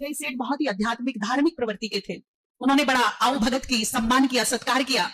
कई सेठ बहुत ही आध्यात्मिक धार्मिक प्रवृत्ति के थे। उन्होंने बड़ा आओ भगत की, सम्मान किया, सत्कार किया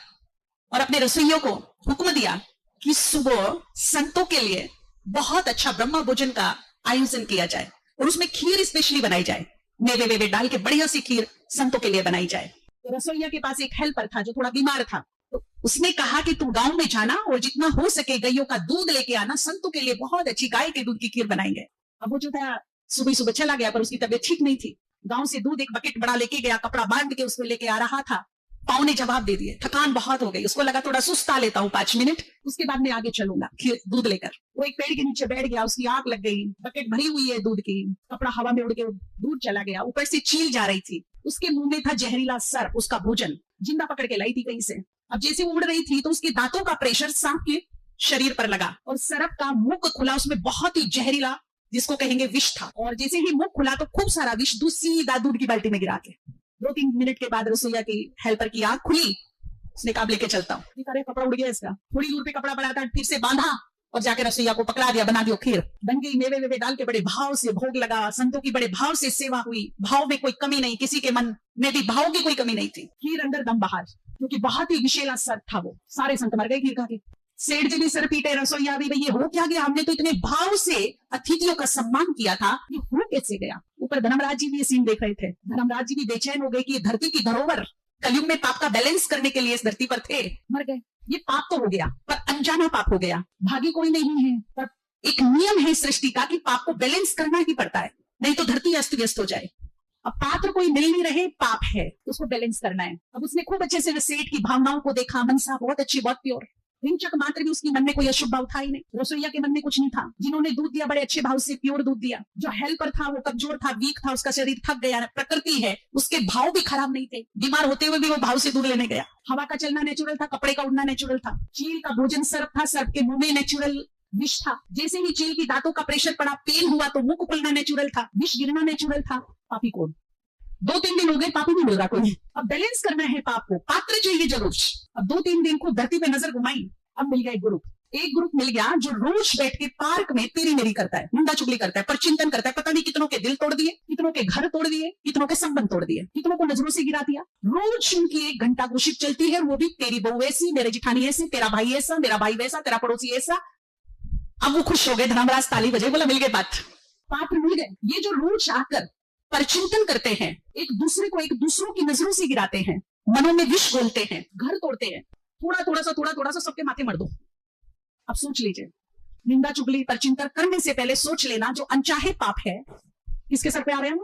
और अपने रसोइयों को हुक्म दिया कि सुबह संतों के लिए बहुत अच्छा ब्रह्म भोजन का आयोजन किया जाए और उसमें खीर स्पेशली बनाई जाए, मेवे वेवे डाल के बढ़िया सी खीर संतों के लिए बनाई जाए। तो रसोइया के पास एक हेल्पर था जो थोड़ा बीमार था, तो उसने कहा कि तुम गांव में जाना और जितना हो सके गैयों का दूध लेके आना, संतों के लिए बहुत अच्छी गाय के दूध की खीर बनाएंगे। अब वो जो था सुबह सुबह चला गया, पर उसकी तबीयत ठीक नहीं थी। गांव से दूध एक बकेट बड़ा लेके गया, कपड़ा बांध के उसमें लेके आ रहा था। पाँव ने जवाब दे दिए, थकान बहुत हो गई, उसको लगा थोड़ा सुस्ता लेता हूँ 5 मिनट, उसके बाद मैं आगे चलूंगा खीर दूध लेकर। वो एक पेड़ के नीचे बैठ गया, उसकी आंख लग गई, बकेट भरी हुई है दूध की, कपड़ा हवा में उड़ के दूर चला गया। ऊपर से चील जा रही थी, उसके मुंह में था जहरीला सर्प, उसका भोजन जिंदा पकड़ के लाई थी कहीं से। अब जैसे उड़ रही थी तो उसके दांतों का प्रेशर सांप के शरीर पर लगा और सर्प का मुख खुला, उसमें बहुत ही जहरीला जिसको कहेंगे विष था। और जैसे ही मुख खुला तो खूब सारा विष दूध सीधा दूध की बाल्टी में गिरा के। 2-3 मिनट के बाद रसोईया की हेल्पर की आंख खुली, उसने कहा लेके चलता हूँ। कपड़ा उड़ गया इसका। थोड़ी दूर पे कपड़ा पड़ा था, फिर से बांधा और जाके रसोईया को पकड़ा दिया, बना दियो खीर। बन गई, मेवे वेवे डाल के बड़े भाव से भोग लगा, संतों की बड़े भाव से सेवा हुई, भाव में कोई कमी नहीं, किसी के मन में भी भाव की कोई कमी नहीं थी। खीर अंदर दम बाहर, क्योंकि बहुत ही विशेला सर्प था वो। सारे संत मर गए खीर खा के। सेठ जी भी सर पीटे, रसोईया भी, भैया हो क्या गया, हमने तो इतने भाव से अतिथियों का सम्मान किया था, ये हो कैसे गया। ऊपर धर्मराज जी भी ये सीन देख रहे थे। धर्मराज जी भी बेचैन हो गए कि ये धरती की धरोहर कलयुग में पाप का बैलेंस करने के लिए इस धरती पर थे, मर गए। ये पाप तो हो गया, पर अनजाना पाप हो गया। भागी कोई नहीं है, पर एक नियम है सृष्टि का कि पाप को बैलेंस करना ही पड़ता है, नहीं तो धरती अस्त व्यस्त हो जाए। अब पात्र कोई मिल नहीं रहे, पाप है, उसको बैलेंस करना है। अब उसने खूब अच्छे से सेठ की भावनाओं को देखा, मनसा बहुत अच्छी, बहुत प्योर, हिंचक मात्र भी उसकी मन में कोई अशुभ भाव था ही नहीं। रसोईया के मन में कुछ नहीं था। जिन्होंने दूध दिया बड़े अच्छे भाव से प्योर दूध दिया। जो हेल्पर था वो कमजोर था, वीक था, उसका शरीर थक गया, प्रकृति है, उसके भाव भी खराब नहीं थे। बीमार होते हुए भी वो भाव से दूध लेने गया। हवा का चलना नेचुरल था, कपड़े का उड़ना नेचुरल था। चील का भोजन सर्प था, सर्प के मुंह में नेचुरल विष था। जैसे ही चील की दांतों का प्रेशर पड़ा, पेन हुआ तो मुंह खुलना नेचुरल था, विष गिरना नेचुरल था। पापी कौन? 2-3 दिन हो गए, पापी नहीं मिल रहा कोई। अब बैलेंस करना है पाप को, पात्र चाहिए जरूर। अब 2-3 दिन को धरती पे नजर घुमाई, अब मिल गया एक ग्रुप मिल गया जो रोज बैठ के पार्क में तेरी मेरी करता है, मुंडा चुगली करता है, पर चिंतन करता है। पता नहीं कितनों के दिल तोड़ दिए, कितनों के घर तोड़ दिए, कितनों के संबंध तोड़ दिए, कितनों को नजरों से गिरा दिया। रोज उनकी 1 घंटा गोशिप चलती है, वो भी तेरी बहू ऐसी, मेरे जिठानी ऐसी, तेरा भाई ऐसा, मेरा भाई वैसा, तेरा पड़ोसी ऐसा। अब वो खुश हो गए, धर्मराज ताली बजे, बोला मिल गए पात्र मिल गए। ये जो रोज आकर परचिंतन करते हैं, एक दूसरे को एक दूसरों की नजरों से गिराते हैं, मनों में विष बोलते हैं, घर तोड़ते हैं, थोड़ा सा सबके माथे मर दो। अब सोच लीजिए, निंदा चुगली पर चिंतन करने से पहले सोच लेना, जो अनचाहे पाप है किसके सर पे आ रहे हैं।